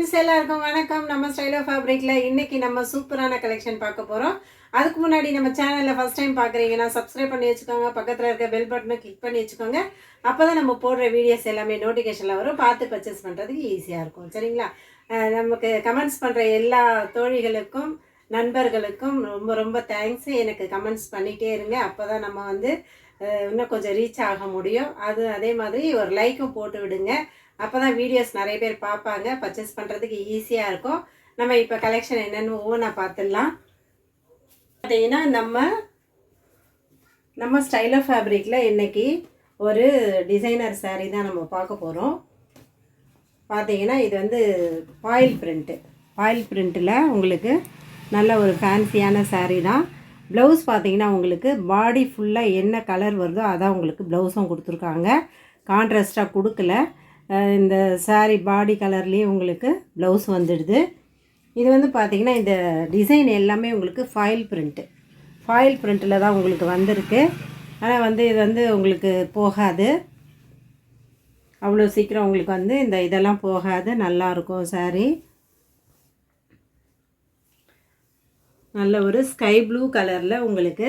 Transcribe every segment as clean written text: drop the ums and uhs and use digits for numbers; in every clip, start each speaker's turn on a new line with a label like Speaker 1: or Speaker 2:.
Speaker 1: Friends எல்லாருக்கும் வணக்கம். நம்ம ஸ்டைல் ஆஃப் ஃபேப்ரிக்ல இன்னைக்கு நம்ம சூப்பரான கலெக்ஷன் பார்க்க போறோம். அதுக்கு முன்னாடி நம்ம சேனல்ல ஃபர்ஸ்ட் டைம் பார்க்குறீங்கன்னா சப்ஸ்கிரைப் பண்ணி வச்சுக்கோங்க. பக்கத்தில் இருக்க பெல் பட்டனை கிளிக் பண்ணி வச்சுக்கோங்க. அப்பதான் நம்ம போடுற வீடியோஸ் எல்லாமே நோட்டிஃபிகேஷன்ல வரும். பார்த்து பர்ச்சேஸ் பண்ணுறதுக்கு ஈஸியாக இருக்கும். சரிங்களா? நமக்கு கமெண்ட்ஸ் பண்ணுற எல்லா தோழிகளுக்கும் நண்பர்களுக்கும் ரொம்ப ரொம்ப தேங்க்ஸ். எனக்கு கமெண்ட்ஸ் பண்ணிகிட்டே இருங்க. அப்போ தான் நம்ம இன்னும் கொஞ்சம் ரீச் ஆக முடியும். அதே மாதிரி ஒரு லைக்கும் போட்டு விடுங்க. அப்போ தான் வீடியோஸ் நிறைய பேர் பார்ப்பாங்க. பர்ச்சேஸ் பண்ணுறதுக்கு ஈஸியாக இருக்கும். நம்ம இப்போ கலெக்ஷன் என்னென்னு ஒவ்வொன்றா பார்த்துடலாம். பார்த்தீங்கன்னா நம்ம ஸ்டைல் ஆஃப் ஃபேப்ரிக்கில் இன்றைக்கி ஒரு டிசைனர் சாரீ தான் நம்ம பார்க்க போகிறோம். பார்த்தீங்கன்னா இது ஃபாயில் பிரிண்ட்டில் உங்களுக்கு நல்ல ஒரு ஃபேன்சியான சாரீ தான். ப்ளவுஸ் பார்த்தீங்கன்னா உங்களுக்கு பாடி ஃபுல்லாக என்ன கலர் வருதோ அதான் உங்களுக்கு ப்ளவுஸும் கொடுத்துருக்காங்க. கான்ட்ராஸ்ட்டாக கொடுக்கல. இந்த சாரீ பாடி கலர்லேயே உங்களுக்கு ப்ளவுஸ் வந்துடுது. இது பார்த்திங்கன்னா இந்த டிசைன் எல்லாமே உங்களுக்கு ஃபாயில் பிரிண்ட்டில் தான் உங்களுக்கு வந்திருக்கு. ஆனால் இது உங்களுக்கு போகாது, அவ்வளோ சீக்கிரம் உங்களுக்கு இந்த இதெல்லாம் போகாது. நல்லாயிருக்கும் சாரீ. நல்ல ஒரு ஸ்கை ப்ளூ கலரில் உங்களுக்கு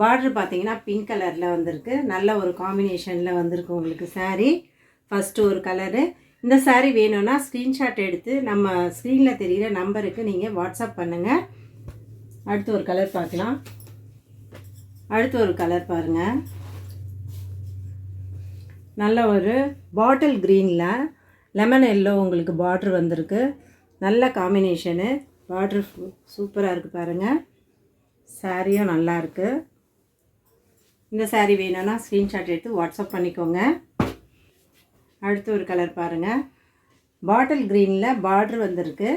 Speaker 1: பார்டர் பார்த்தீங்கன்னா பிங்க் கலரில் வந்திருக்கு. நல்ல ஒரு காம்பினேஷனில் வந்திருக்கு உங்களுக்கு சாரீ. ஃபஸ்ட்டு ஒரு கலரு. இந்த சாரீ வேணும்னா ஸ்க்ரீன்ஷாட் எடுத்து நம்ம ஸ்க்ரீனில் தெரிகிற நம்பருக்கு நீங்கள் வாட்ஸ்அப் பண்ணுங்கள். அடுத்து ஒரு கலர் பார்க்கலாம். அடுத்து ஒரு கலர் பாருங்கள். நல்ல ஒரு பாட்டில் க்ரீனில் லெமன் எல்லோ உங்களுக்கு பார்ட்ரு வந்திருக்கு. நல்ல காம்பினேஷனு. பார்ட்ரு சூப்பராக இருக்குது பாருங்கள். சாரியும் நல்லா இருக்குது. இந்த சாரீ வேணும்னா ஸ்க்ரீன்ஷாட் எடுத்து வாட்ஸ்அப் பண்ணிக்கோங்க. அடுத்து ஒரு கலர் பாருங்கள். பாட்டில் க்ரீனில் பார்ட்ரு வந்திருக்கு.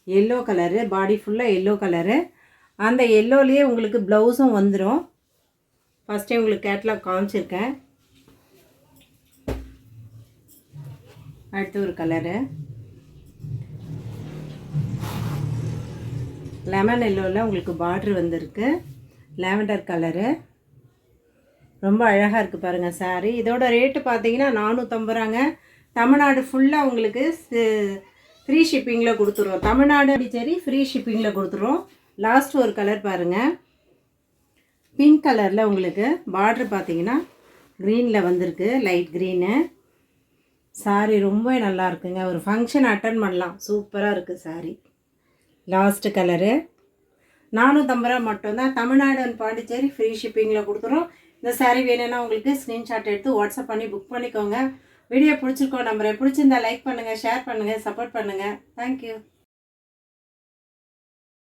Speaker 1: எல்லோ கலரு, பாடி ஃபுல்லாக எல்லோ கலரு. அந்த எல்லோலேயே உங்களுக்கு ப்ளவுஸும் வந்துடும். ஃபஸ்ட்டே உங்களுக்கு கேட்லாக் காமிச்சிருக்கேன். அடுத்து ஒரு கலரு லெமன் எல்லோவில் உங்களுக்கு பார்ட்ரு வந்திருக்கு. லாவெண்டர் கலரு ரொம்ப அழகாக இருக்குது பாருங்கள் சாரீ. இதோட ரேட்டு பார்த்தீங்கன்னா 450 ரூபாங்க. தமிழ்நாடு ஃபுல்லாக உங்களுக்கு ஃப்ரீ ஷிப்பிங்கில் கொடுத்துருவோம். தமிழ்நாடு சரி ஃப்ரீ ஷிப்பிங்கில் கொடுத்துருவோம். லாஸ்ட் ஒரு கலர் பாருங்கள். பிங்க் கலரில் உங்களுக்கு பார்ட்ரு பார்த்தீங்கன்னா க்ரீனில் வந்திருக்கு, லைட் க்ரீனு. சாரீ ரொம்ப நல்லா இருக்குங்க. ஒரு ஃபங்க்ஷன் அட்டன் பண்ணலாம். சூப்பராக இருக்குது சாரீ. லாஸ்ட்டு கலரு 450 ரூபா மட்டும்தான். தமிழ்நாடு அண்ட் பாண்டிச்சேரி ஃப்ரீ ஷிப்பிங்கில் கொடுத்துறோம். இந்த சாரீ வேணும்னா உங்களுக்கு ஸ்க்ரீன்ஷாட் எடுத்து வாட்ஸ்அப் பண்ணி புக் பண்ணிக்கோங்க. வீடியோ பிடிச்சிருக்கோம் நம்புறேன். பிடிச்சிருந்தா லைக் பண்ணுங்கள், ஷேர் பண்ணுங்கள், சப்போர்ட் பண்ணுங்கள். தேங்க்யூ.